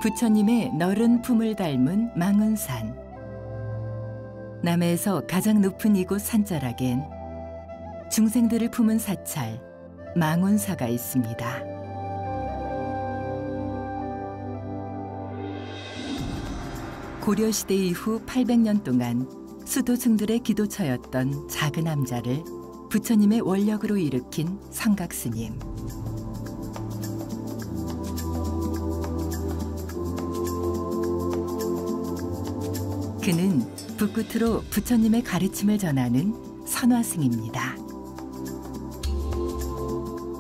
부처님의 너른 품을 닮은 망운산. 남해에서 가장 높은 이곳 산자락엔 중생들을 품은 사찰 망운사가 있습니다. 고려시대 이후 800년 동안 수도승들의 기도처였던 작은 암자를 부처님의 원력으로 일으킨 성각스님. 그는 북끝으로 부처님의 가르침을 전하는 선화승입니다.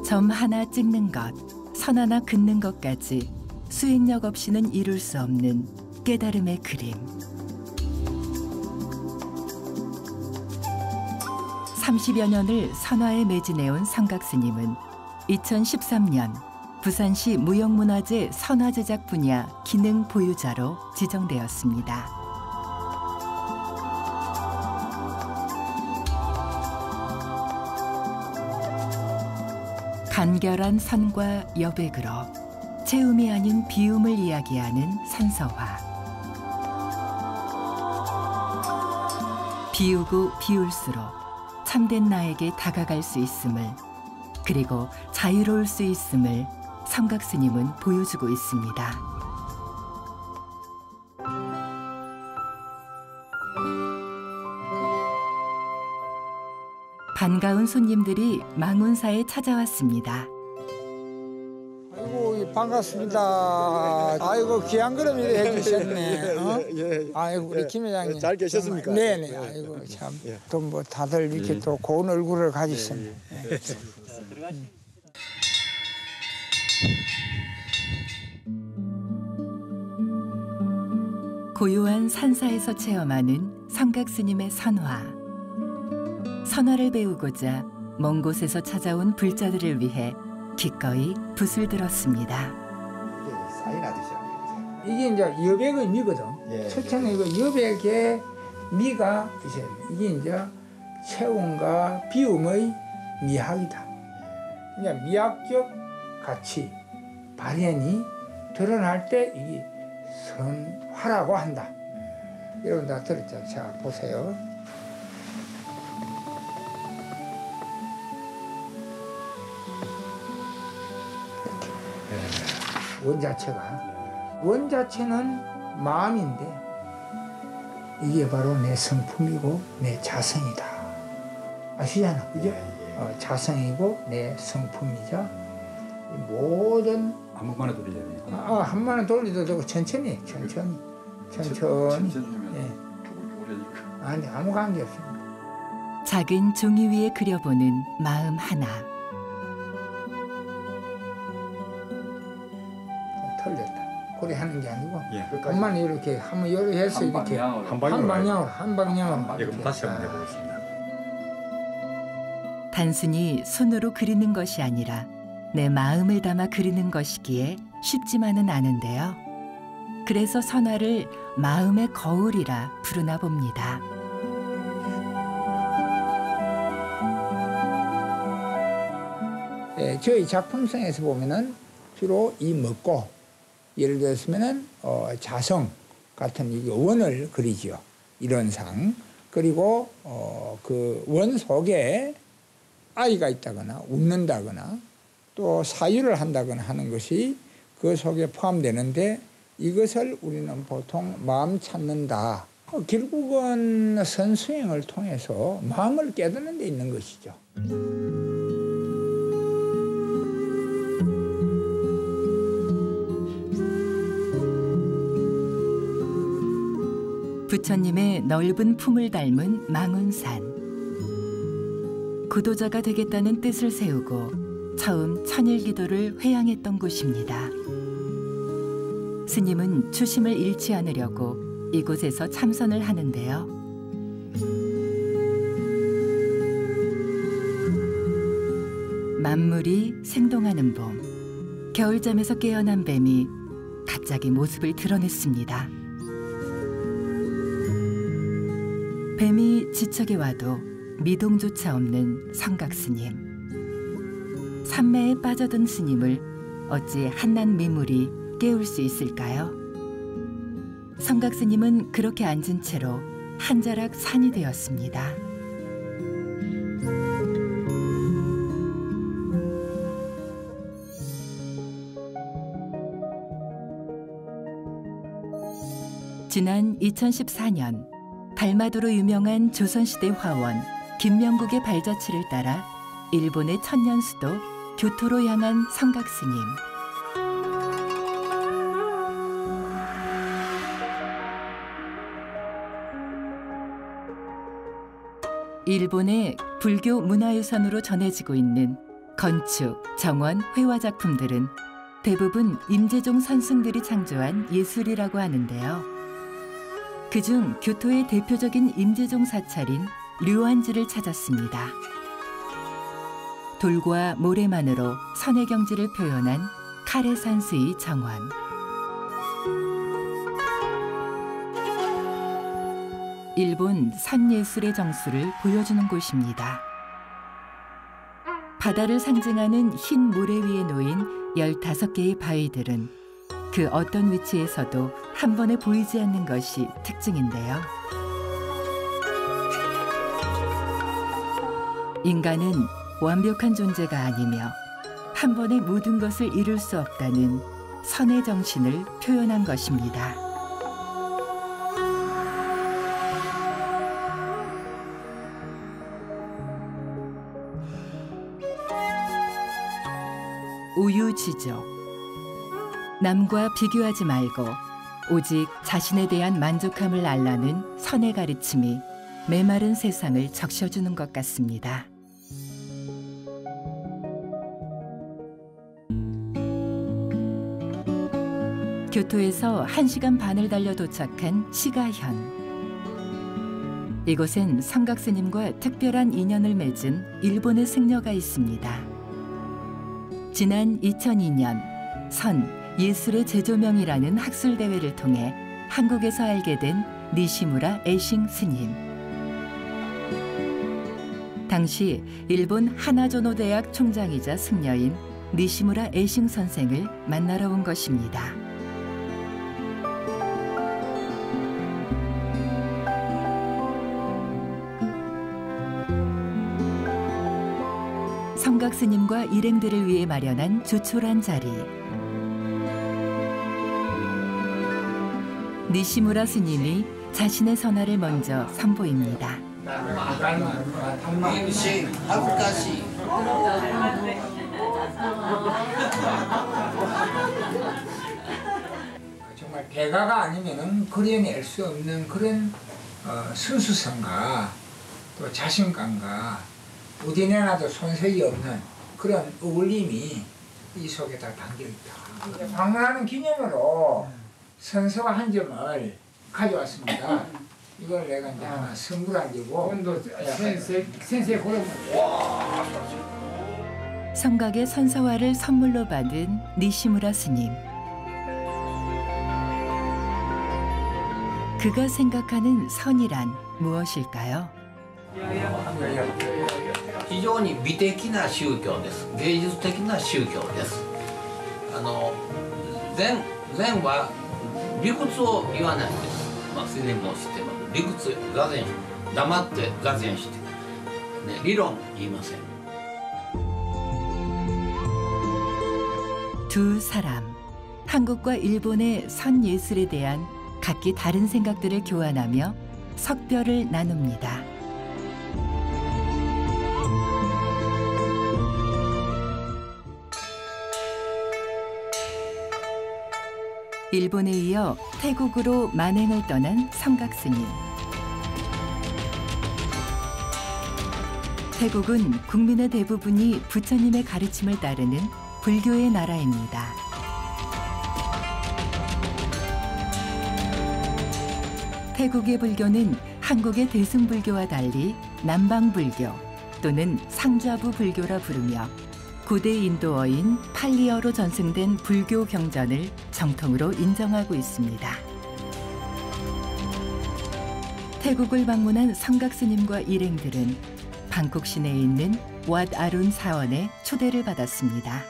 점 하나 찍는 것, 선 하나 긋는 것까지 수행력 없이는 이룰 수 없는 깨달음의 그림. 30여 년을 선화에 매진해온 성각스님은 2013년 부산시 무형문화재 선화제작 분야 기능 보유자로 지정되었습니다. 간결한 선과 여백으로 채움이 아닌 비움을 이야기하는 산서화. 비우고 비울수록 참된 나에게 다가갈 수 있음을, 그리고 자유로울 수 있음을 성각스님은 보여주고 있습니다. 반가운 손님들이 망운사에 찾아왔습니다. 아이고 반갑습니다. 아이고 귀한 걸음 이렇게 해주셨네. 어? 예. 아이고 우리 김 회장님 잘 계셨습니까? 네네. 예. 아이고 참 또 뭐 다들 이렇게 또 고운 얼굴을 가지셨네. 고요한 산사에서 체험하는 성각스님의 선화. 선화를 배우고자 먼 곳에서 찾아온 불자들을 위해 기꺼이 붓을 들었습니다. 이게 사인하듯이 하는 이게 이제 여백의 미거든. 예. 첫째는 이거 여백의 미가 있어야 돼. 이게 이제 체온과 비움의 미학이다. 이제 미학적 가치 발현이 드러날 때 이게 선화라고 한다. 여러분 다 들었죠? 자 보세요. 원 자체는 마음인데 이게 바로 내 성품이고 내 자성이다. 아시잖아, 그죠? 자성이고 내 성품이자 모든 한 번만에 돌리려야 되니까. 한 번에 돌리도 되고 천천히. 예. 아니 아무 관계 없습니다. 작은 종이 위에 그려보는 마음 하나. 틀렸다. 그래 하는 게 아니고 예. 엄마는 이렇게 한번 이렇게 해서 이렇게 한 방향으로 예, 그럼 다시 한번 해보겠습니다. 단순히 손으로 그리는 것이 아니라 내 마음을 담아 그리는 것이기에 쉽지만은 않은데요. 그래서 선화를 마음의 거울이라 부르나 봅니다. 저희 작품성에서 보면은 주로 이 먹고 예를 들었으면은 자성 같은 이 원을 그리죠. 이런 상. 그리고 그 원 속에 아이가 있다거나 웃는다거나 또 사유를 한다거나 하는 것이 그 속에 포함되는데 이것을 우리는 보통 마음 찾는다. 결국은 선수행을 통해서 마음을 깨닫는 데 있는 것이죠. 부처님의 넓은 품을 닮은 망운산. 구도자가 되겠다는 뜻을 세우고 처음 천일기도를 회양했던 곳입니다. 스님은 초심을 잃지 않으려고 이곳에서 참선을 하는데요. 만물이 생동하는 봄, 겨울잠에서 깨어난 뱀이 갑자기 모습을 드러냈습니다. 뱀이 지척에 와도 미동조차 없는 성각스님. 산매에 빠져든 스님을 어찌 한낱 미물이 깨울 수 있을까요? 성각 스님은 그렇게 앉은 채로 한 자락 산이 되었습니다. 지난 2014년 달마도로 유명한 조선시대 화원 김명국의 발자취를 따라 일본의 천년 수도 교토로 향한 성각 스님. 일본의 불교 문화유산으로 전해지고 있는 건축, 정원, 회화 작품들은 대부분 임재종 선승들이 창조한 예술이라고 하는데요. 그중 교토의 대표적인 임재종 사찰인 류안지를 찾았습니다. 돌과 모래만으로 선의 경지를 표현한 카레산수의 정원. 일본 산예술의 정수를 보여주는 곳입니다. 바다를 상징하는 흰 모래 위에 놓인 15개의 바위들은 그 어떤 위치에서도 한 번에 보이지 않는 것이 특징인데요. 인간은 완벽한 존재가 아니며 한 번에 모든 것을 이룰 수 없다는 선의 정신을 표현한 것입니다. 우유지족. 남과 비교하지 말고 오직 자신에 대한 만족함을 알라는 선의 가르침이 메마른 세상을 적셔주는 것 같습니다. 교토에서 1시간 반을 달려 도착한 시가현. 이곳엔 성각 스님과 특별한 인연을 맺은 일본의 승려가 있습니다. 지난 2002년 선 예술의 재조명이라는 학술 대회를 통해 한국에서 알게 된 니시무라 에싱 스님. 당시 일본 하나조노 대학 총장이자 승려인 니시무라 에싱 선생을 만나러 온 것입니다. 성각 스님과 일행들을 위해 마련한 조촐한 자리. 니시무라 스님이 자신의 선화를 먼저 선보입니다. 정말 대가가 아니면은 그려낼 수 없는 그런 순수성과 또 자신감과 어디에 나도 손색이 없는 그런 어울림이 이 속에 다 담겨 있다. 방문하는 기념으로 선서가 한 점을 가져왔습니다. 이걸 내가 이제 하나 선물한 거고. 센세 고려. 성각의 선서화를 선물로 받은 니시무라 스님. 그가 생각하는 선이란 무엇일까요? 非常に美的な宗教です。芸術的な宗教です。禅は理屈を言わないんです。先生も知ってます。理屈座禅黙って座禅して、ね、理論言いません。 두 사람, 한국과 일본의 선 예술에 대한 각기 다른 생각들을 교환하며 석별을 나눕니다. 일본에 이어 태국으로 만행을 떠난 성각 스님. 태국은 국민의 대부분이 부처님의 가르침을 따르는 불교의 나라입니다. 태국의 불교는 한국의 대승불교와 달리 남방불교 또는 상좌부 불교라 부르며 고대 인도어인 팔리어로 전승된 불교 경전을 정통으로 인정하고 있습니다. 태국을 방문한 성각 스님과 일행들은 방콕 시내에 있는 왓 아룬 사원에 초대를 받았습니다.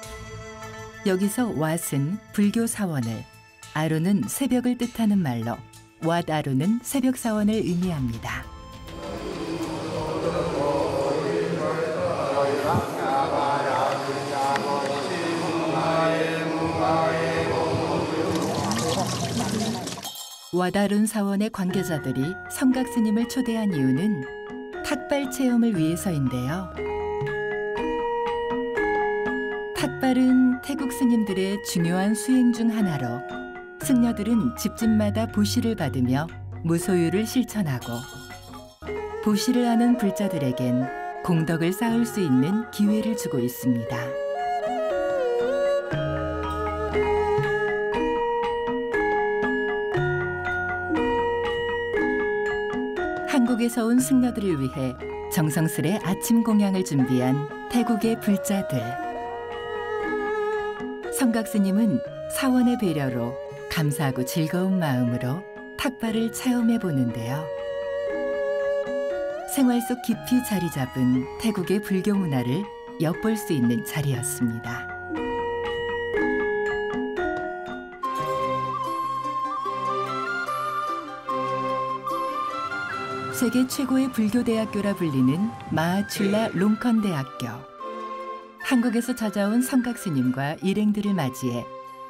여기서 왓은 불교 사원을, 아룬은 새벽을 뜻하는 말로 와다루는 새벽 사원을 의미합니다. 와다룬 사원의 관계자들이 성각 스님을 초대한 이유는 탁발 체험을 위해서인데요. 탁발은 태국 스님들의 중요한 수행 중 하나로 승려들은 집집마다 보시를 받으며 무소유를 실천하고 보시를 하는 불자들에겐 공덕을 쌓을 수 있는 기회를 주고 있습니다. 한국에서 온 승려들을 위해 정성스레 아침 공양을 준비한 태국의 불자들. 성각 스님은 사원의 배려로 감사하고 즐거운 마음으로 탁발을 체험해 보는데요. 생활 속 깊이 자리 잡은 태국의 불교 문화를 엿볼 수 있는 자리였습니다. 세계 최고의 불교 대학교라 불리는 마하출라 롱컨 대학교. 한국에서 찾아온 성각 스님과 일행들을 맞이해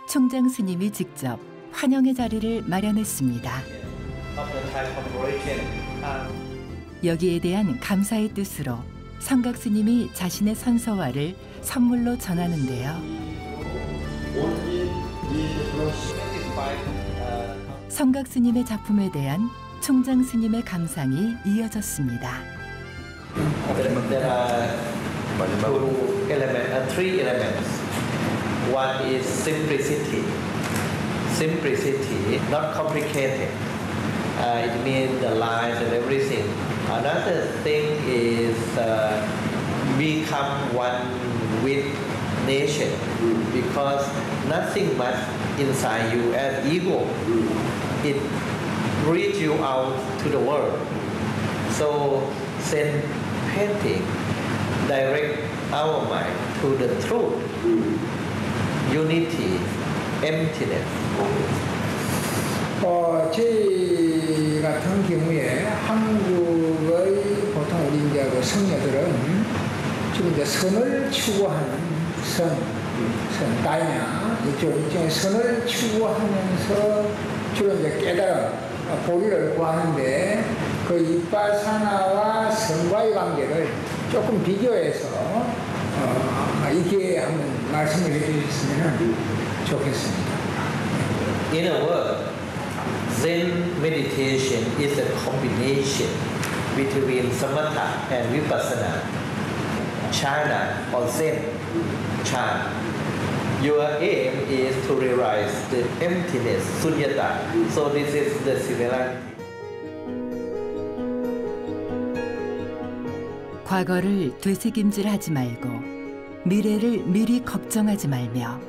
총장 스님이 직접 환영의 자리를 마련했습니다. 여기에 대한 감사의 뜻으로 성각 스님이 자신의 선서화를 선물로 전하는데요. 성각 스님의 작품에 대한 총장 스님의 감상이 이어졌습니다. Three elements. One is simplicity. Simplicity, not complicated. It means the lines and everything. Another thing is become one with nature, because nothing much inside you as ego. It reach you out to the world. So Zen painting direct our mind to the truth, unity, emptiness. 저희 같은 경우에 한국의 보통 우리 이제 그 성녀들은 주로 이제 선을 추구하는 선 다이나 이쪽에 선을 추구하면서 주로 이제 깨달음, 보리를 구하는데 그 이빠사나와 선과의 관계를 조금 비교해서 이렇게 한번 말씀을 해주셨으면 좋겠습니다. In a word, Zen meditation is a combination between samatha and vipassana. Chana or Zen, Chan. Your aim is to realize the emptiness, sunyata. So this is the similarity. 과거를 되새김질하지 말고 미래를 미리 걱정하지 말며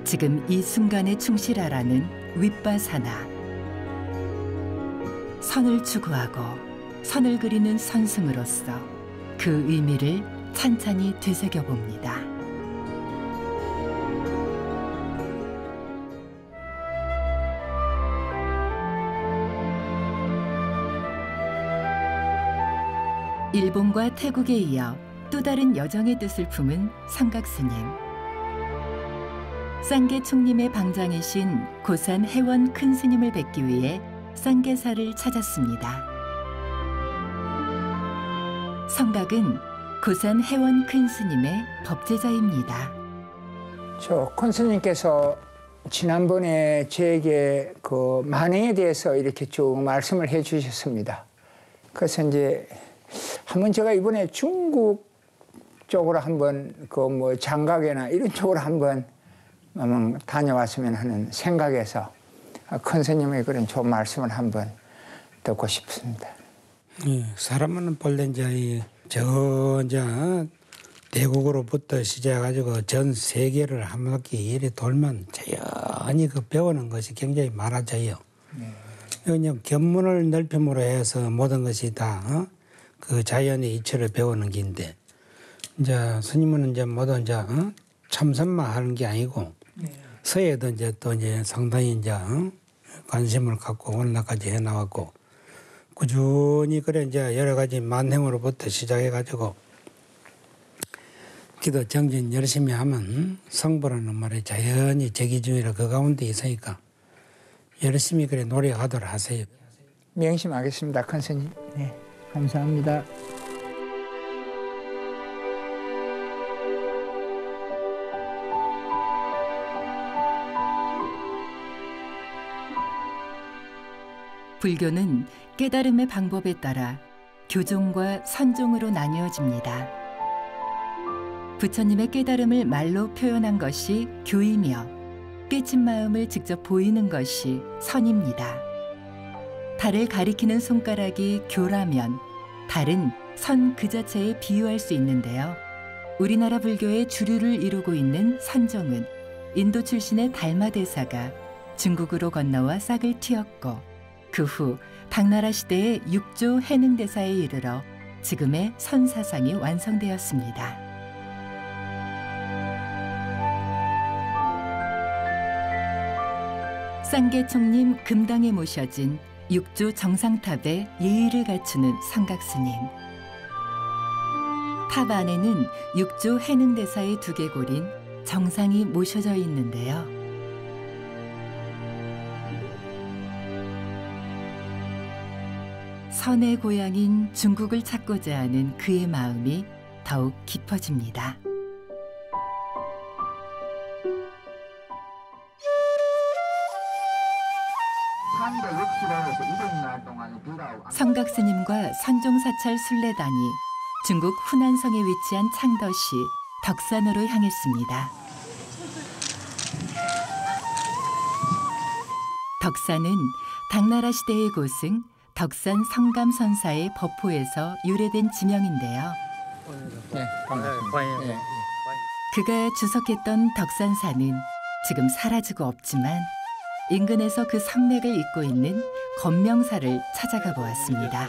지금 이 순간에 충실하라는 윗바사나. 선을 추구하고 선을 그리는 선승으로서 그 의미를 찬찬히 되새겨봅니다. 일본과 태국에 이어 또 다른 여정의 뜻을 품은 성각 스님. 쌍계 총림의 방장이신 고산 해원 큰 스님을 뵙기 위해 쌍계사를 찾았습니다. 성각은 고산 해원 큰 스님의 법제자입니다. 저 큰 스님께서 지난번에 저에게 그 만행에 대해서 이렇게 쭉 말씀을 해주셨습니다. 그래서 이제 한번 제가 이번에 중국 쪽으로 한번 그 뭐 장각이나 이런 쪽으로 한번 다녀왔으면 하는 생각에서 큰 스님의 그런 좋은 말씀을 한번 듣고 싶습니다. 사람은 본래 이제 대국으로부터 시작해가지고 전 세계를 한 바퀴 이리 돌면 자연히 그 배우는 것이 굉장히 많아져요. 그냥 견문을 넓힘으로 해서 모든 것이 다 그 자연의 이치를 배우는 긴데, 이제 스님은 이제 모두 이제 참선만 하는 게 아니고 서예도 이제 또 이제 상당히 이제 관심을 갖고 오늘날까지 해나왔고 꾸준히 그래 이제 여러 가지 만행으로부터 시작해가지고 기도 정진 열심히 하면 성부라는 말이 자연히 제기중이라 그 가운데 있으니까 열심히 그래 노력하도록 하세요. 명심하겠습니다, 큰 스님. 네, 감사합니다. 불교는 깨달음의 방법에 따라 교종과 선종으로 나뉘어집니다. 부처님의 깨달음을 말로 표현한 것이 교이며 깨친 마음을 직접 보이는 것이 선입니다. 달을 가리키는 손가락이 교라면 달은 선 그 자체에 비유할 수 있는데요. 우리나라 불교의 주류를 이루고 있는 선종은 인도 출신의 달마대사가 중국으로 건너와 싹을 틔웠고 그 후 당나라 시대의 육조 해능대사에 이르러 지금의 선사상이 완성되었습니다. 쌍계총림 금당에 모셔진 육조 정상탑에 예의를 갖추는 성각스님. 탑 안에는 육조 해능대사의 두개골인 정상이 모셔져 있는데요. 선의 고향인 중국을 찾고자 하는 그의 마음이 더욱 깊어집니다. 성각스님과 선종사찰 순례단이 중국 후난성에 위치한 창더시 덕산으로 향했습니다. 덕산은 당나라 시대의 고승 덕산 성감선사의 법호에서 유래된 지명인데요. 네, 반갑습니다. 네. 그가 주석했던 덕산사는 지금 사라지고 없지만 인근에서 그 산맥을 잇고 있는 건명사를 찾아가 보았습니다.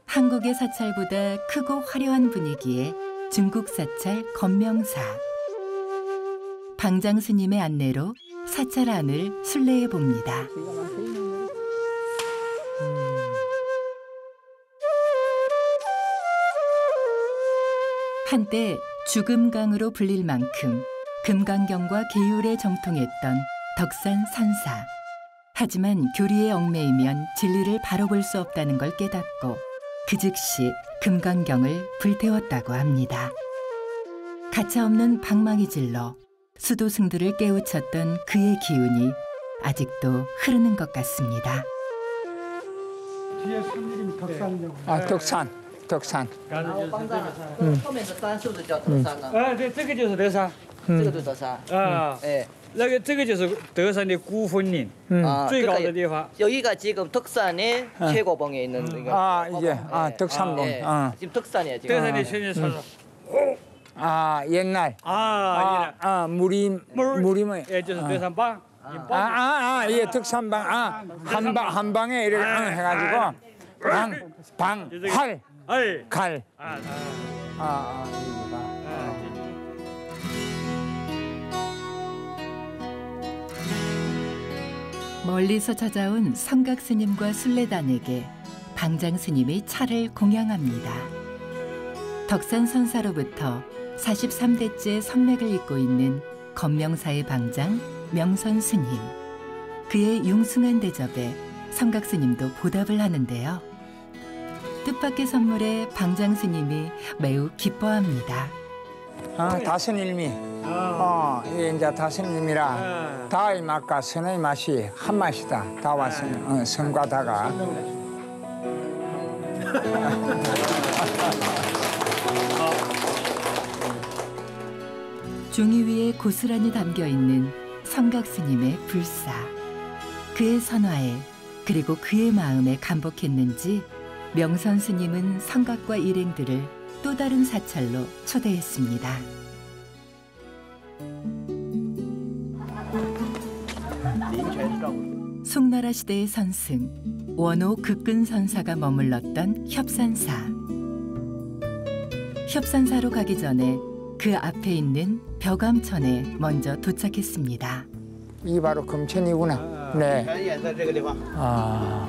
한국의 사찰보다 크고 화려한 분위기의 중국 사찰 건명사. 방장 스님의 안내로 사찰 안을 순례해 봅니다. 한때 주금강으로 불릴 만큼 금강경과 계율에 정통했던 덕산 선사. 하지만 교리에 얽매이면 진리를 바로 볼 수 없다는 걸 깨닫고 그 즉시 금강경을 불태웠다고 합니다. 가차없는 방망이 질러 수도승들을 깨우쳤던 그의 기운이 아직도 흐르는 것 같습니다. 뒤에 산 이름이 덕산이라고. 아, 덕산. 后面的山是不是叫德山呢？对，这个就是德山。这个就是德山。哎，这个就是德山的古坟林，最高的地方。 여기가 지금 덕산의 최고봉에 있는 아, 이제 덕산봉. 지금 덕산이에요 지금.德山的全山。 아, 옛날. 무림의. 예, 就是德山帮。 예, 덕산방. 한방에 이렇게 해가지고 활, 갈. 멀리서 찾아온 성각스님과 순례단에게 방장스님이 차를 공양합니다. 덕산 선사로부터 43대째 선맥을 잇고 있는 건명사의 방장 명선스님. 그의 융숭한 대접에 성각스님도 보답을 하는데요. 뜻밖의 선물에 방장스님이 매우 기뻐합니다. 다스님이 이게 이제 다스님이라 다의 맛과 선의 맛이 한 맛이다. 다와 선과 다가. 종이 위에 고스란히 담겨있는 성각스님의 불사. 그의 선화에 그리고 그의 마음에 감복했는지 명선스님은 성각과 일행들을 또 다른 사찰로 초대했습니다. 송나라 시대의 선승 원호 극근선사가 머물렀던 협산사. 협산사로 가기 전에 그 앞에 있는 벽암천에 먼저 도착했습니다. 이게 바로 금천이구나. 네. 展演在这个地方， 아,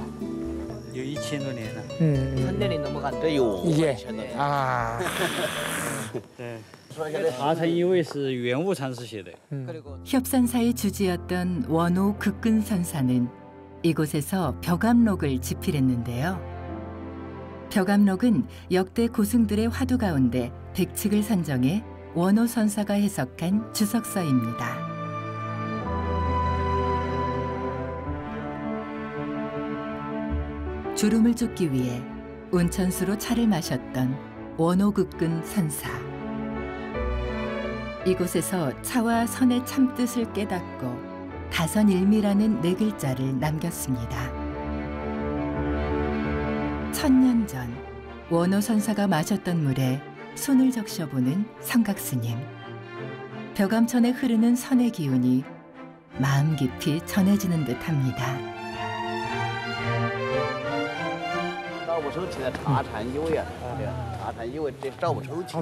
有1000多年了。 1000年넘어간 데有 이게 1000年。 아, 对，说一下这阿成因为是元武禅师写的。 그리고 협산사의 주지였던 원호 극근선사는 이곳에서 벽암록을 집필했는데요. 벽암록은 역대 고승들의 화두 가운데 100칙을 선정해 원호 선사가 해석한 주석서입니다. 주름을 쫓기 위해 온천수로 차를 마셨던 원호극근 선사. 이곳에서 차와 선의 참뜻을 깨닫고 다선일미라는 4글자를 남겼습니다. 1000년 전 원호 선사가 마셨던 물에 손을 적셔보는 성각스님. 벽암천에 흐르는 선의 기운이 마음 깊이 전해지는 듯합니다. 赵不抽起的茶禅一位啊，对啊，茶禅一位这赵不抽起，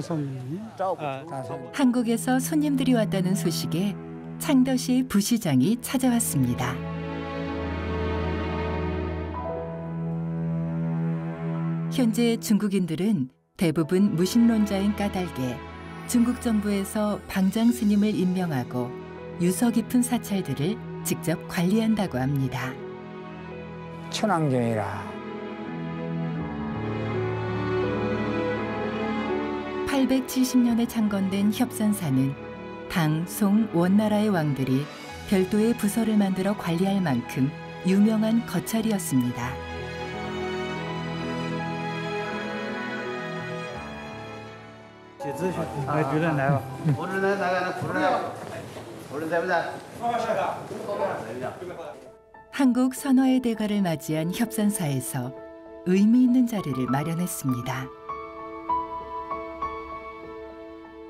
赵不抽。 한국에서 손님들이 왔다는 소식에 창덕시의 부시장이 찾아왔습니다. 현재 중국인들은 대부분 무신론자인 까닭에 중국 정부에서 방장 스님을 임명하고 유서 깊은 사찰들을 직접 관리한다고 합니다. 천왕정이라. 870년에 창건된 협산사는 당, 송, 원나라의 왕들이 별도의 부서를 만들어 관리할 만큼 유명한 거찰이었습니다. 한국 선화의 대가를 맞이한 협산사에서 의미 있는 자리를 마련했습니다.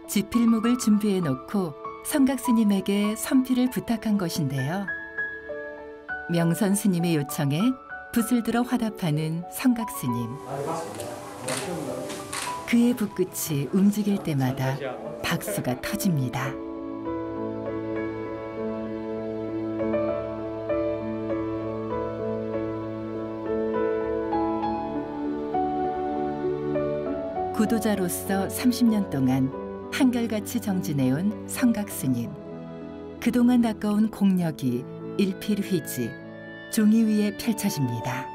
지필목을 준비해 놓고 성각 스님에게 선필을 부탁한 것인데요. 명선 스님의 요청에 붓을 들어 화답하는 성각 스님. 그의 붓끝이 움직일 때마다 박수가 터집니다. 구도자로서 30년 동안 한결같이 정진해온 성각 스님. 그동안 닦아온 공력이 일필휘지 종이 위에 펼쳐집니다.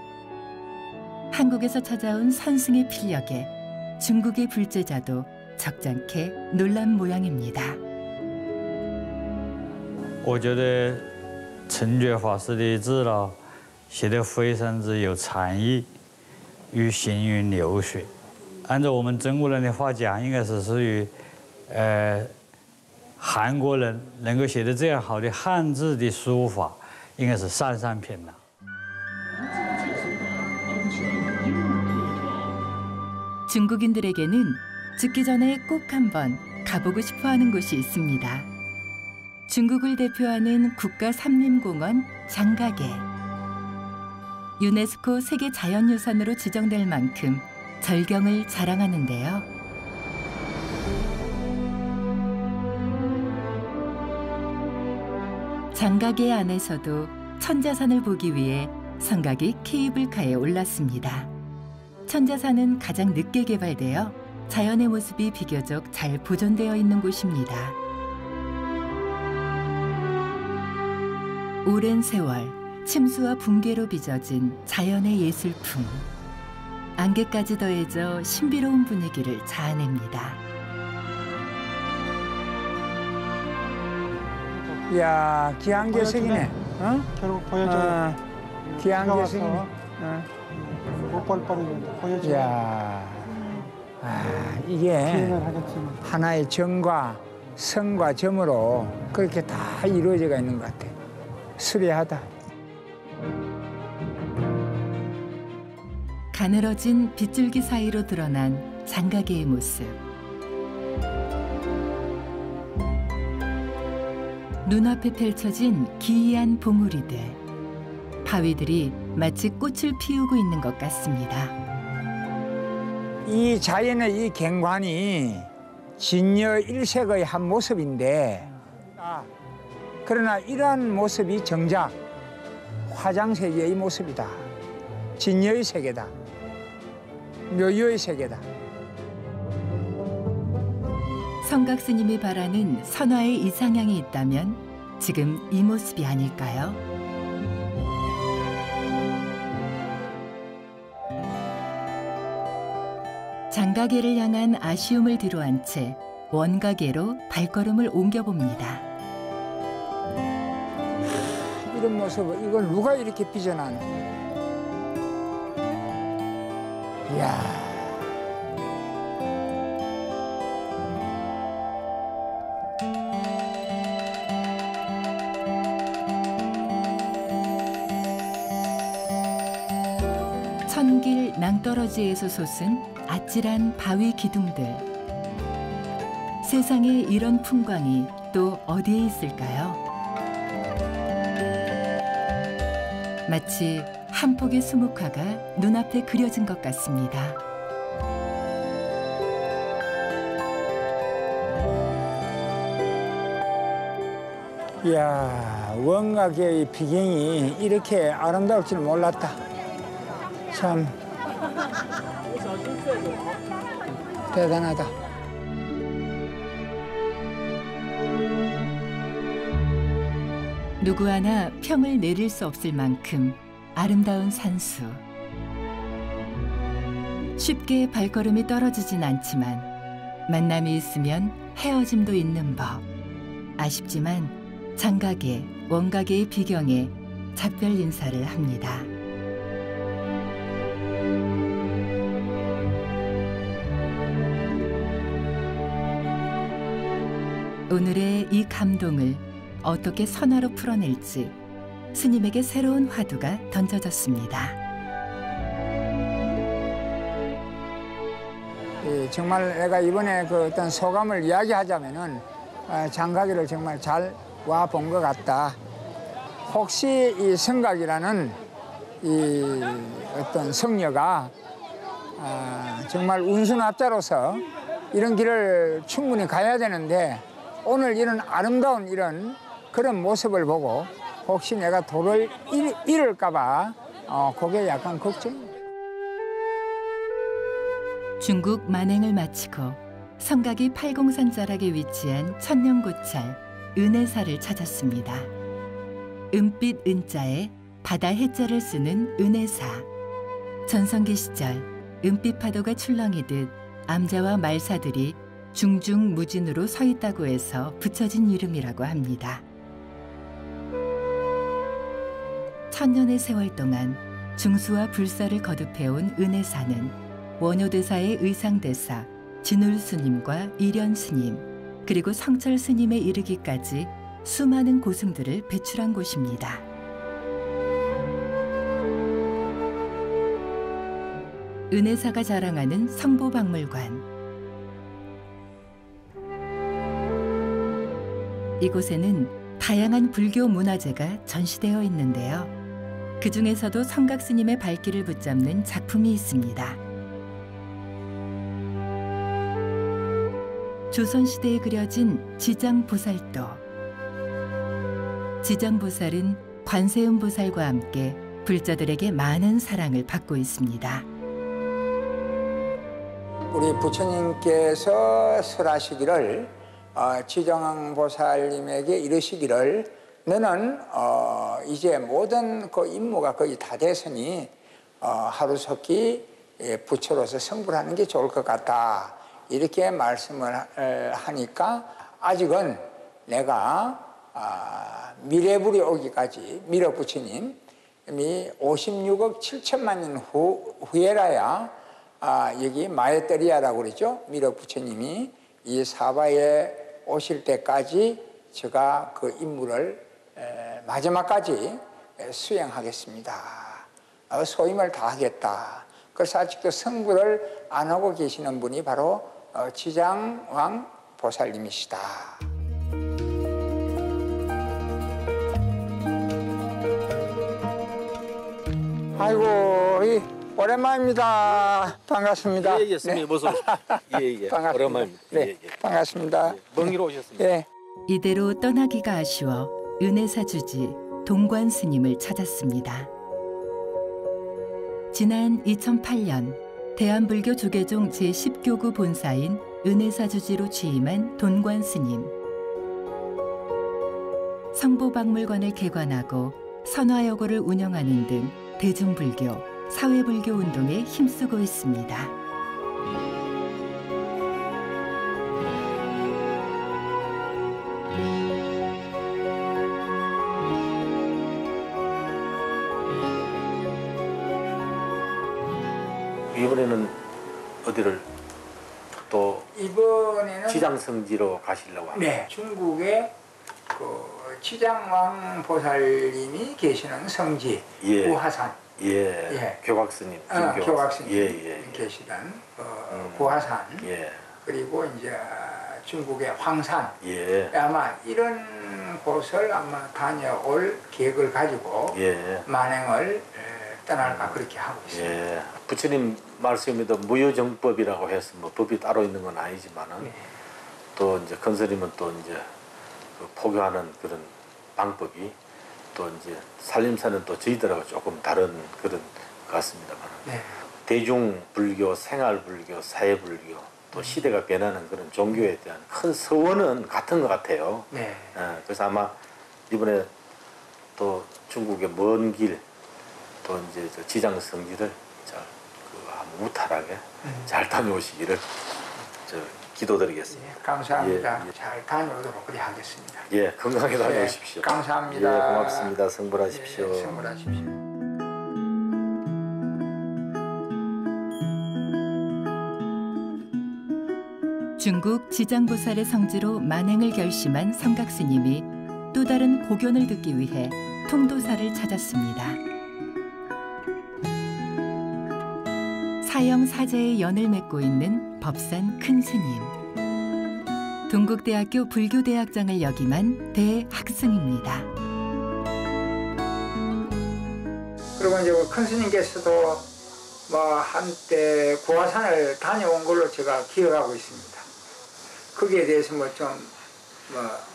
한국에서 찾아온 선승의 필력에 중국의 불제자도 적잖게 놀란 모양입니다. 我觉得陈觉法师的字呢，写得非常之有禅意，与行云流水。按照我们中国人的话讲，应该是属于韩国人能够写得这样好的汉字的书法，应该是上上品了。 중국인들에게는 죽기 전에 꼭 한번 가보고 싶어하는 곳이 있습니다. 중국을 대표하는 국가 삼림공원 장가계. 유네스코 세계 자연유산으로 지정될 만큼 절경을 자랑하는데요. 장가계 안에서도 천자산을 보기 위해 성각이 케이블카에 올랐습니다. 천자산은 가장 늦게 개발되어 자연의 모습이 비교적 잘 보존되어 있는 곳입니다. 오랜 세월 침수와 붕괴로 빚어진 자연의 예술품. 안개까지 더해져 신비로운 분위기를 자아냅니다. 이야, 기안개석이네. 어? 결국 보여줘요. 기안개석이네. 못 볼 뻔했는데 보여줘요. 이야, 아, 이게 기행을 하겠지만. 하나의 정과 성과 점으로 그렇게 다 이루어져 있는 것 같아. 수려하다. 가늘어진 빗줄기 사이로 드러난 장가계의 모습. 눈앞에 펼쳐진 기이한 봉우리들. 바위들이 마치 꽃을 피우고 있는 것 같습니다. 이 자연의 이 경관이 진여 일색의 한 모습인데 그러나 이러한 모습이 정작 화장세계의 모습이다. 진여의 세계다. 묘유의 세계다. 성각 스님이 바라는 선화의 이상향이 있다면 지금 이 모습이 아닐까요? 장가계를 향한 아쉬움을 뒤로한 채 원가계로 발걸음을 옮겨봅니다. 이런 모습을 이걸 누가 이렇게 빚어놨? 이야. 천길 낭떠러지에서 솟은 아찔한 바위 기둥들. 세상에 이런 풍광이 또 어디에 있을까요? 마치 한 폭의 수묵화가 눈앞에 그려진 것 같습니다. 이야, 원각의 비경이 이렇게 아름다울 줄 몰랐다. 참 대단하다. 누구 하나 평을 내릴 수 없을 만큼 아름다운 산수. 쉽게 발걸음이 떨어지진 않지만 만남이 있으면 헤어짐도 있는 법. 아쉽지만 장가계, 원가계의 비경에 작별 인사를 합니다. 오늘의 이 감동을 어떻게 선화로 풀어낼지 스님에게 새로운 화두가 던져졌습니다. 정말 내가 이번에 그 어떤 소감을 이야기하자면은 장가계를 정말 잘 와 본 것 같다. 혹시 이 성각이라는 이 어떤 성녀가 정말 운수납자로서 이런 길을 충분히 가야 되는데 오늘 이런 아름다운 이런 그런 모습을 보고 혹시 내가 도를 잃을까봐 그게 약간 걱정입니다. 중국 만행을 마치고 성각이 팔공산 자락에 위치한 천년고찰 은혜사를 찾았습니다. 은빛 은자에 바다 해자를 쓰는 은혜사. 전성기 시절 은빛 파도가 출렁이듯 암자와 말사들이 중중무진으로 서 있다고 해서 붙여진 이름이라고 합니다. 천년의 세월 동안 중수와 불사를 거듭해온 은혜사는 원효대사의 의상대사, 진울스님과 일현스님, 그리고 성철스님에 이르기까지 수많은 고승들을 배출한 곳입니다. 은혜사가 자랑하는 성보박물관. 이곳에는 다양한 불교 문화재가 전시되어 있는데요. 그 중에서도 성각 스님의 발길을 붙잡는 작품이 있습니다. 조선시대에 그려진 지장보살도. 지장보살은 관세음보살과 함께 불자들에게 많은 사랑을 받고 있습니다. 우리 부처님께서 설하시기를 지장보살님에게 이르시기를 너는 이제 모든 그 임무가 거의 다 됐으니 하루속히 부처로서 성불하는 게 좋을 것 같다. 이렇게 말씀을 하니까 아직은 내가 미래불이 오기까지 미러 부처님이 56억 7천만 년 후에라야 여기 마에떼리아라고 그러죠. 미러 부처님이 이 사바에 오실 때까지 제가 그 임무를 마지막까지 수행하겠습니다. 소임을 다하겠다. 그래서 아직도 성불을 안 하고 계시는 분이 바로 지장왕 보살님이시다. 아이고, 오랜만입니다. 반갑습니다. 예, 스님 어서 오십시오. 예. 반갑습니다. 오랜만입니다. 네, 반갑습니다. 먼 길 오셨습니다. 예. 이대로 떠나기가 아쉬워 은혜사주지 동관 스님을 찾았습니다. 지난 2008년 대한불교 조계종 제10교구 본사인 은혜사주지로 취임한 동관 스님. 성보박물관을 개관하고 선화여고를 운영하는 등 대중불교, 사회불교 운동에 힘쓰고 있습니다. 이번에는 어디를 또 이번에는 지장성지로 가시려고 합니다. 네, 중국의 그 치장왕 보살님이 계시는 성지 예. 구하산. 예. 교각스님. 교각스님 예. 계시던 구하산. 예. 그리고 이제 중국의 황산. 예. 아마 이런 곳을 아마 다녀올 계획을 가지고 예. 만행을 떠날까 그렇게 하고 있습니다. 예. 부처님 말씀에도 무효정법이라고 해서 뭐 법이 따로 있는 건 아니지만은 네. 또 이제 건설이면 또 이제 그 포교하는 그런 방법이 또 이제 살림사는 또 저희들하고 조금 다른 그런 것 같습니다만 네. 대중 불교, 생활 불교, 사회 불교 또 시대가 변하는 그런 종교에 대한 큰 서원은 같은 것 같아요. 네. 그래서 아마 이번에 또 중국의 먼 길 또 이제 지장성지를 잘 무탈하게 잘 다녀오시기를 기도드리겠습니다. 예, 감사합니다. 예. 잘 다녀오도록 그리 하겠습니다. 예, 건강하게 다녀오십시오. 감사합니다. 예, 고맙습니다. 성불하십시오. 예, 성불하십시오. 중국 지장보살의 성지로 만행을 결심한 성각스님이 또 다른 고견을 듣기 위해 통도사를 찾았습니다. 사형 사제의 연을 맺고 있는 법산 큰 스님. 동국대학교 불교대학장을 역임한 대학승입니다. 그리고 이제 큰 스님께서도 뭐 한때 구화산을 다녀온 걸로 제가 기억하고 있습니다. 거기에 대해서 뭐 좀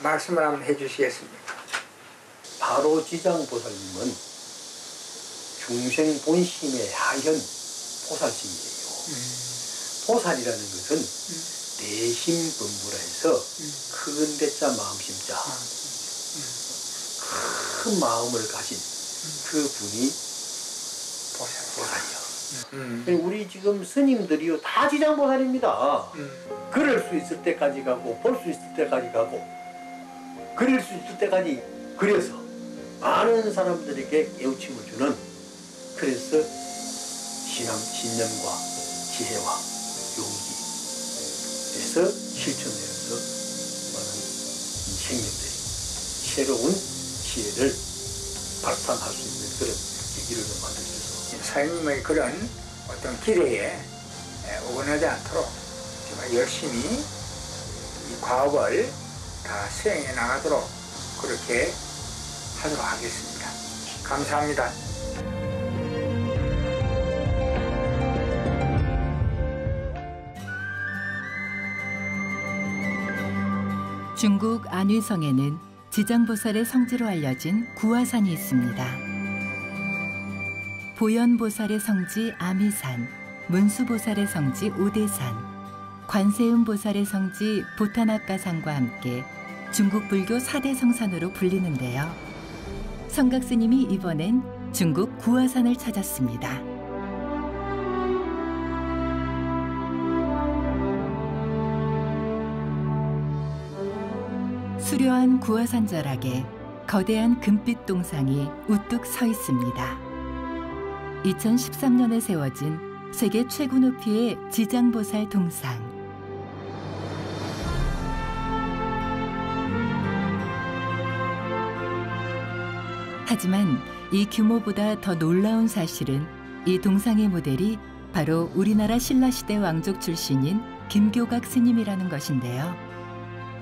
말씀을 한번 해주시겠습니까? 바로 지장보살님은 중생 본심의 하현 보살심이에요. 보살이라는 것은 내심 분부라 해서 큰 대자 마음심자 큰 마음을 가진 그 분이 보살이요. 우리 지금 스님들이요 다 지장보살입니다. 그럴 수 있을 때까지 가고 볼 수 있을 때까지 가고 그릴 수 있을 때까지 그려서 많은 사람들에게 깨우침을 주는 그래서 신념과 지혜와 용기 그래서 실천하여서 많은 생명들이 새로운 지혜를 발산할 수 있는 그런 계기를 만들어줘서 사장님의 그런 어떤 기대에 오근하지 않도록 제가 열심히 이 과업을 다 수행해 나가도록 그렇게 하도록 하겠습니다. 감사합니다. 중국 안위성에는 지장보살의 성지로 알려진 구화산이 있습니다. 보현보살의 성지 아미산, 문수보살의 성지 오대산, 관세음보살의 성지 보타나가산과 함께 중국 불교 4대 성산으로 불리는데요. 성각스님이 이번엔 중국 구화산을 찾았습니다. 수려한 구화산 자락에 거대한 금빛 동상이 우뚝 서 있습니다. 2013년에 세워진 세계 최고 높이의 지장보살 동상. 하지만 이 규모보다 더 놀라운 사실은 이 동상의 모델이 바로 우리나라 신라시대 왕족 출신인 김교각 스님이라는 것인데요.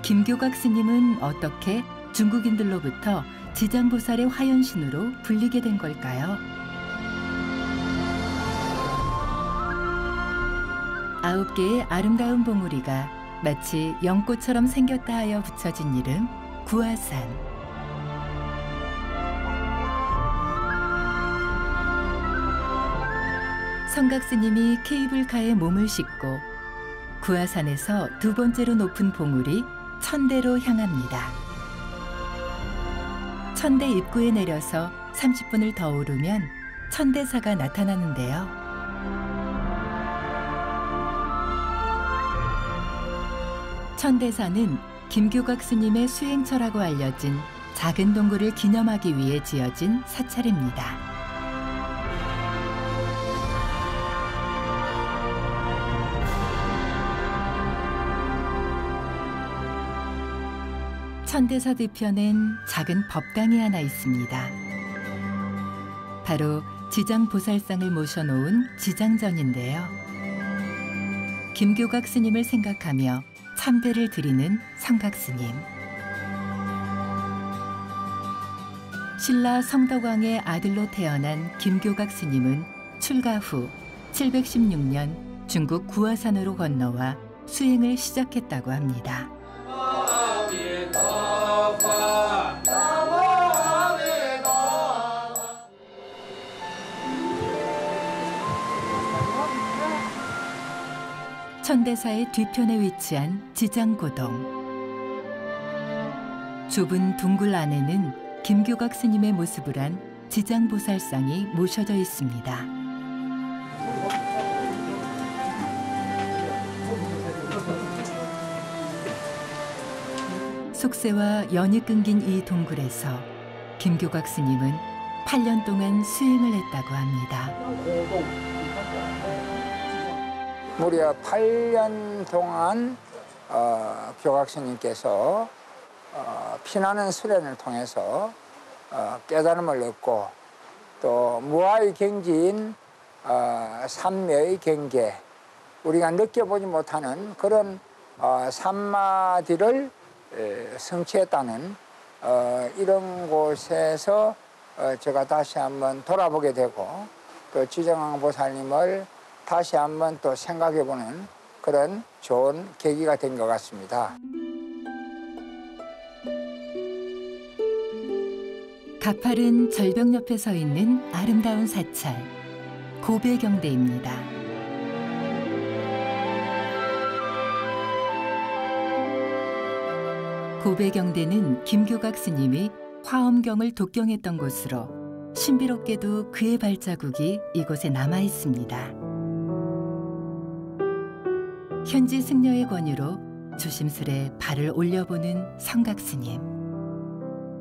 김교각 스님은 어떻게 중국인들로부터 지장보살의 화연신으로 불리게 된 걸까요? 9개의 아름다운 봉우리가 마치 연꽃처럼 생겼다 하여 붙여진 이름 구화산. 성각 스님이 케이블카에 몸을 싣고 구화산에서 두 번째로 높은 봉우리 천대로 향합니다. 천대 입구에 내려서 30분을 더 오르면 천대사가 나타나는데요. 천대사는 김교각 스님의 수행처라고 알려진 작은 동굴을 기념하기 위해 지어진 사찰입니다. 천대사 뒤편엔 작은 법당이 하나 있습니다. 바로 지장보살상을 모셔놓은 지장전인데요. 김교각 스님을 생각하며 참배를 드리는 성각 스님. 신라 성덕왕의 아들로 태어난 김교각 스님은 출가 후 716년 중국 구화산으로 건너와 수행을 시작했다고 합니다. 천대사의 뒤편에 위치한 지장고동. 좁은 둥굴 안에는 김교각 스님의 모습을 한 지장보살상이 모셔져 있습니다. 속세와 연이 끊긴 이 동굴에서 김교각 스님은 8년 동안 수행을 했다고 합니다. 무려 8년 동안 교각 스님께서 피나는 수련을 통해서 깨달음을 얻고 또 무아의 경지인 삼매의 경계, 우리가 느껴보지 못하는 그런 삼마디를 성취했다는 이런 곳에서 제가 다시 한번 돌아보게 되고 또 지정왕보살님을 다시 한번 또 생각해보는 그런 좋은 계기가 된 것 같습니다. 가파른 절벽 옆에 서 있는 아름다운 사찰, 고배경대입니다. 고배경대는 김교각 스님이 화엄경을 독경했던 곳으로 신비롭게도 그의 발자국이 이곳에 남아 있습니다. 현지 승려의 권유로 조심스레 발을 올려보는 성각 스님.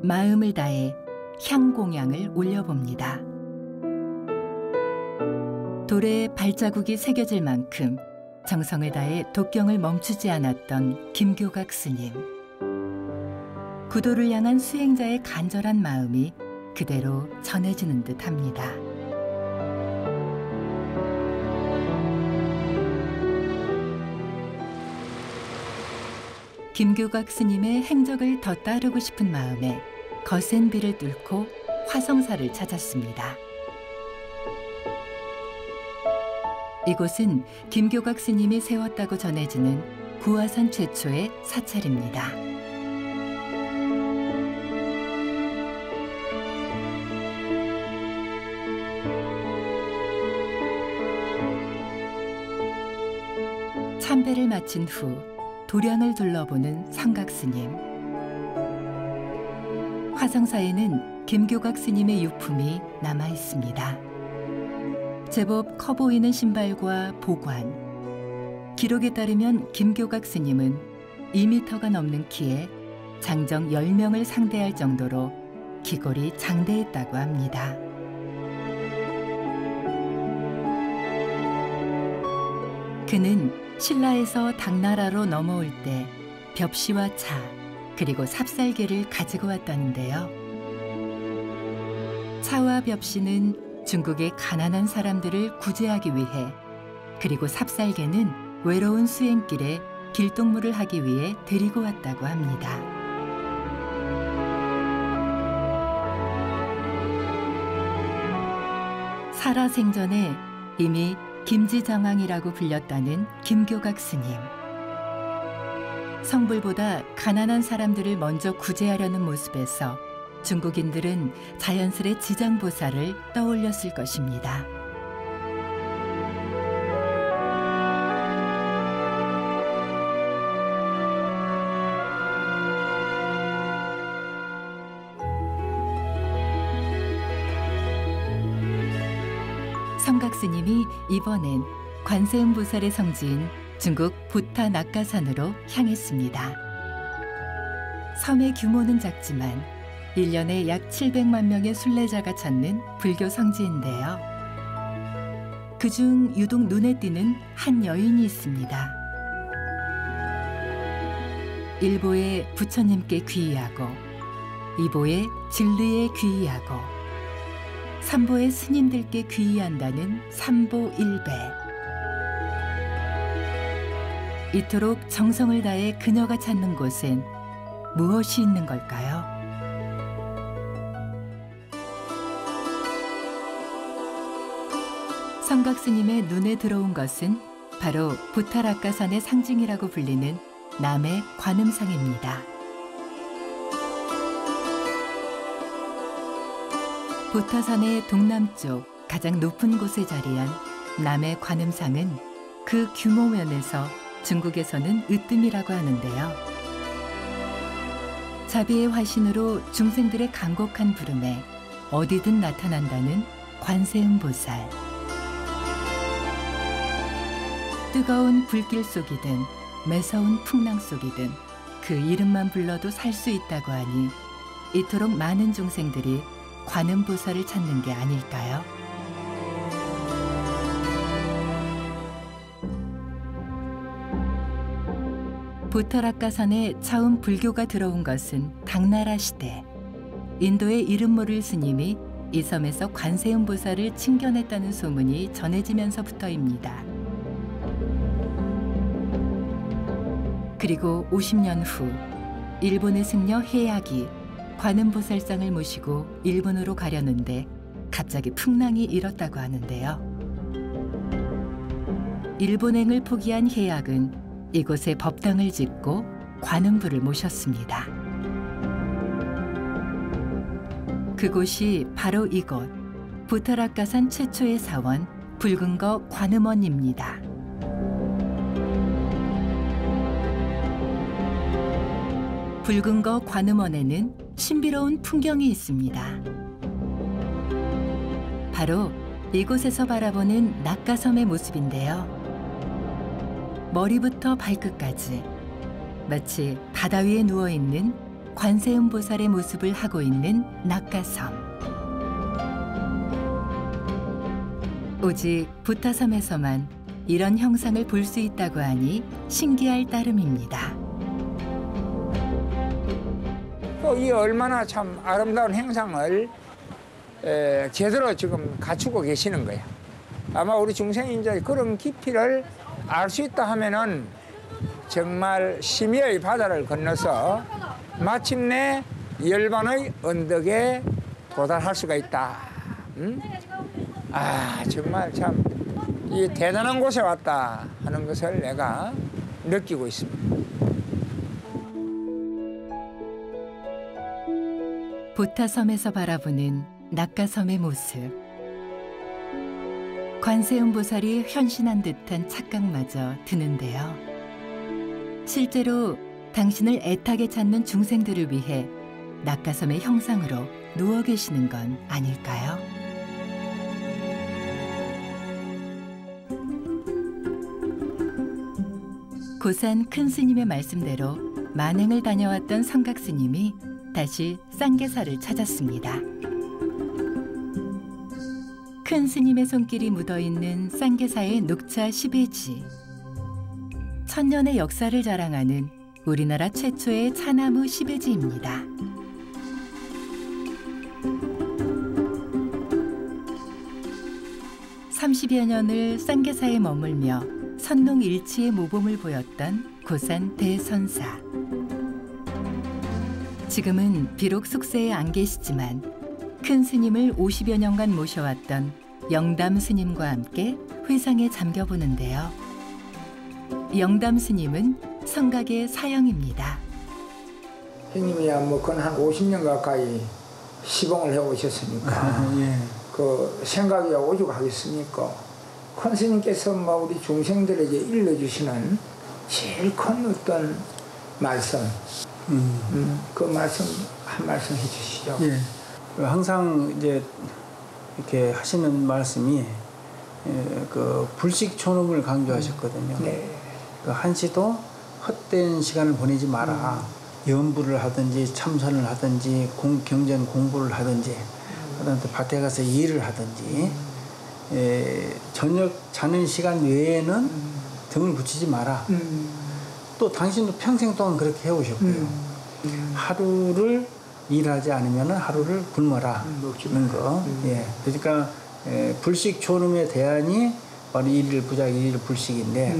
마음을 다해 향공양을 올려봅니다. 돌에 발자국이 새겨질 만큼 정성을 다해 독경을 멈추지 않았던 김교각 스님. 구도를 향한 수행자의 간절한 마음이 그대로 전해지는 듯합니다. 김교각 스님의 행적을 더 따르고 싶은 마음에 거센 비를 뚫고 화성사를 찾았습니다. 이곳은 김교각 스님이 세웠다고 전해지는 구화산 최초의 사찰입니다. 참배를 마친 후 도량을 둘러보는 성각 스님. 화성사에는 김교각 스님의 유품이 남아 있습니다. 제법 커 보이는 신발과 보관. 기록에 따르면 김교각 스님은 2m가 넘는 키에 장정 10명을 상대할 정도로 기골이 장대했다고 합니다. 그는 신라에서 당나라로 넘어올 때 벽시와 차, 그리고 삽살개를 가지고 왔다는데요. 차와 벽시는 중국의 가난한 사람들을 구제하기 위해, 그리고 삽살개는 외로운 수행길에 길동무를 하기 위해 데리고 왔다고 합니다. 살아생전에 이미 김지장왕이라고 불렸다는 김교각 스님. 성불보다 가난한 사람들을 먼저 구제하려는 모습에서 중국인들은 자연스레 지장보살을 떠올렸을 것입니다. 성각 스님이 이번엔 관세음보살의 성지인 중국 부타 낙가산으로 향했습니다. 섬의 규모는 작지만 1년에 약 700만 명의 순례자가 찾는 불교 성지인데요. 그중 유독 눈에 띄는 한 여인이 있습니다. 일보에 부처님께 귀의하고, 이보에 진리에 귀의하고, 삼보에 스님들께 귀의한다는 삼보일배. 이토록 정성을 다해 그녀가 찾는 곳엔 무엇이 있는 걸까요? 성각 스님의 눈에 들어온 것은 바로 부타락가산의 상징이라고 불리는 남의 관음상입니다. 부타산의 동남쪽 가장 높은 곳에 자리한 남의 관음상은 그 규모 면에서 중국에서는 으뜸이라고 하는데요. 자비의 화신으로 중생들의 간곡한 부름에 어디든 나타난다는 관세음보살. 뜨거운 불길 속이든 매서운 풍랑 속이든 그 이름만 불러도 살 수 있다고 하니 이토록 많은 중생들이 관음보살을 찾는 게 아닐까요? 부타락가산에 처음 불교가 들어온 것은 당나라 시대. 인도의 이름 모를 스님이 이 섬에서 관세음보살을 칭견했다는 소문이 전해지면서부터입니다. 그리고 50년 후 일본의 승려 해약이 관음보살상을 모시고 일본으로 가려는데 갑자기 풍랑이 일었다고 하는데요. 일본행을 포기한 해약은 이곳에 법당을 짓고 관음부를 모셨습니다. 그곳이 바로 이곳 부타락가산 최초의 사원 붉은거 관음원입니다. 붉은거 관음원에는 신비로운 풍경이 있습니다. 바로 이곳에서 바라보는 낙가섬의 모습인데요. 머리부터 발끝까지 마치 바다 위에 누워있는 관세음보살의 모습을 하고 있는 낙가섬. 오직 부타섬에서만 이런 형상을 볼 수 있다고 하니 신기할 따름입니다. 또 이 얼마나 참 아름다운 행상을 제대로 지금 갖추고 계시는 거야. 아마 우리 중생이 이제 그런 깊이를 알 수 있다 하면은 정말 심의의 바다를 건너서 마침내 열반의 언덕에 도달할 수가 있다. 응? 아 정말 참 이 대단한 곳에 왔다 하는 것을 내가 느끼고 있습니다. 부타섬에서 바라보는 낙가섬의 모습. 관세음보살이 현신한 듯한 착각마저 드는데요. 실제로 당신을 애타게 찾는 중생들을 위해 낙가섬의 형상으로 누워 계시는 건 아닐까요? 고산 큰 스님의 말씀대로 만행을 다녀왔던 성각 스님이 다시 쌍계사를 찾았습니다. 큰 스님의 손길이 묻어있는 쌍계사의 녹차 시베지. 천년의 역사를 자랑하는 우리나라 최초의 차나무 시베지입니다. (30여 년을) 쌍계사에 머물며 선농일치의 모범을 보였던 고산 대선사. 지금은 비록 숙세에 안 계시지만 큰 스님을 50여 년간 모셔왔던 영담 스님과 함께 회상에 잠겨보는데요. 영담 스님은 성각의 사형입니다. 스님이야 뭐 그건 한 50년 가까이 시봉을 해오셨으니까 예. 그 생각이 오죽하겠습니까? 큰 스님께서 뭐 우리 중생들에게 일러주시는 제일 큰 어떤 말씀, 그 말씀 한 말씀 해주시죠. 예. 항상 이제 이렇게 하시는 말씀이 그 불식촌음을 강조하셨거든요. 그 한시도 헛된 시간을 보내지 마라. 연부를 하든지 참선을 하든지 경전 공부를 하든지 그다음에 밭에 가서 일을 하든지 저녁 자는 시간 외에는 등을 붙이지 마라. 또 당신도 평생 동안 그렇게 해오셨고요. 하루를 일하지 않으면 하루를 굶어라는 거. 예. 그러니까 불식촌음의 대안이 바로 일일 부작 일일 불식인데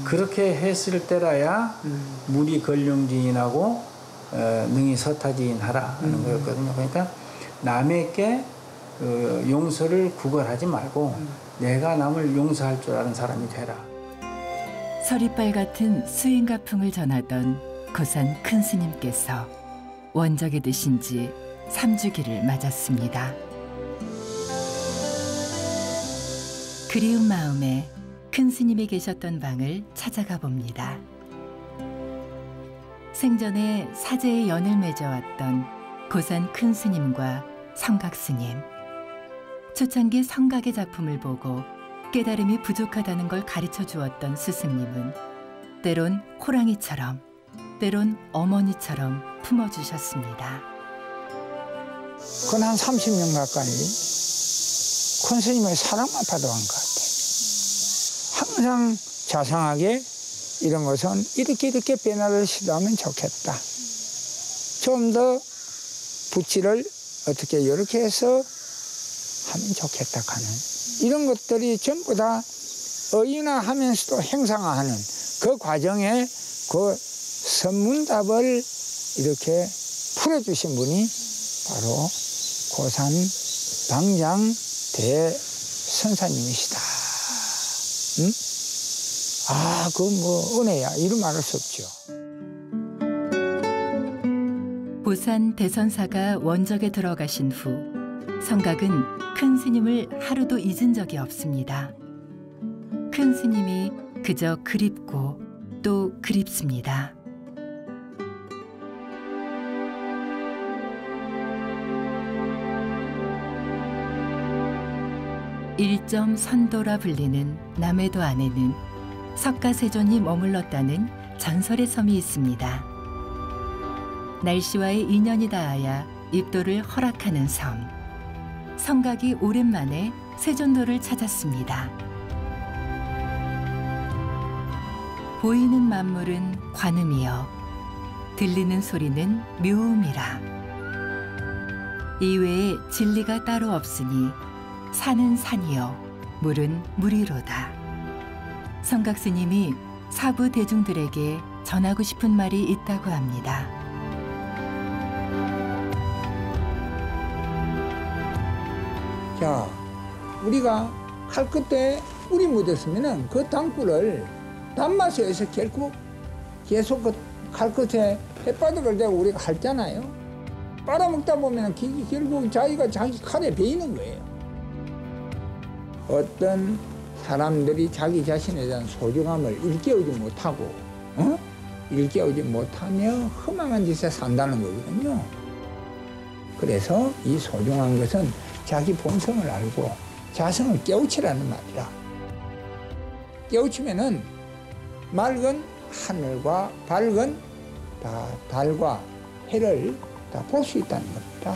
그렇게 했을 때라야 무리 걸룡지인하고 능히 서타지인하라 하는 거였거든요. 그러니까 남에게 용서를 구걸하지 말고 내가 남을 용서할 줄 아는 사람이 되라. 서리빨 같은 수행가풍을 전하던 고산 큰 스님께서 원적이 드신 지 3주기를 맞았습니다. 그리운 마음에 큰 스님이 계셨던 방을 찾아가 봅니다. 생전에 사제의 연을 맺어왔던 고산 큰 스님과 성각 스님. 초창기 성각의 작품을 보고 깨달음이 부족하다는 걸 가르쳐 주었던 스승님은 때론 호랑이처럼 때론 어머니처럼 품어주셨습니다. 그건 한 30년 가까이 큰 스님의 사랑만 받아간 것 같아요. 항상 자상하게 이런 것은 이렇게 변화를 시도하면 좋겠다. 좀 더 붓질을 어떻게 이렇게 해서 하면 좋겠다 하는 이런 것들이 전부 다 의인화하면서도 행상화하는 그 과정에 그 선문답을 이렇게 풀어주신 분이 바로 고산 방장 대선사님이시다. 응? 아, 그 뭐 은혜야 이루 말할 수 없죠. 고산 대선사가 원적에 들어가신 후 성각은 큰 스님을 하루도 잊은 적이 없습니다. 큰 스님이 그저 그립고 또 그립습니다. 일점 선도라 불리는 남해도 안에는 석가세존이 머물렀다는 전설의 섬이 있습니다. 날씨와의 인연이 닿아야 입도를 허락하는 섬. 성각이 오랜만에 세존도를 찾았습니다. 보이는 만물은 관음이여 들리는 소리는 묘음이라. 이외에 진리가 따로 없으니 산은 산이요 물은 물이로다. 성각 스님이 사부 대중들에게 전하고 싶은 말이 있다고 합니다. 자, 우리가 칼 끝에 꿀이 묻었으면 그 땅굴을 단마수에서 결국 계속 그 칼 끝에 햇바닥을 대고 우리가 핥잖아요. 빨아먹다 보면 결국 자기가 자기 칼에 베이는 거예요. 어떤 사람들이 자기 자신에 대한 소중함을 일깨우지 못하고 일깨우지 못하며 허망한 짓에 산다는 거거든요. 그래서 이 소중한 것은 자기 본성을 알고 자성을 깨우치라는 말이야. 깨우치면은 맑은 하늘과 밝은 달과 해를 다 볼 수 있다는 겁니다.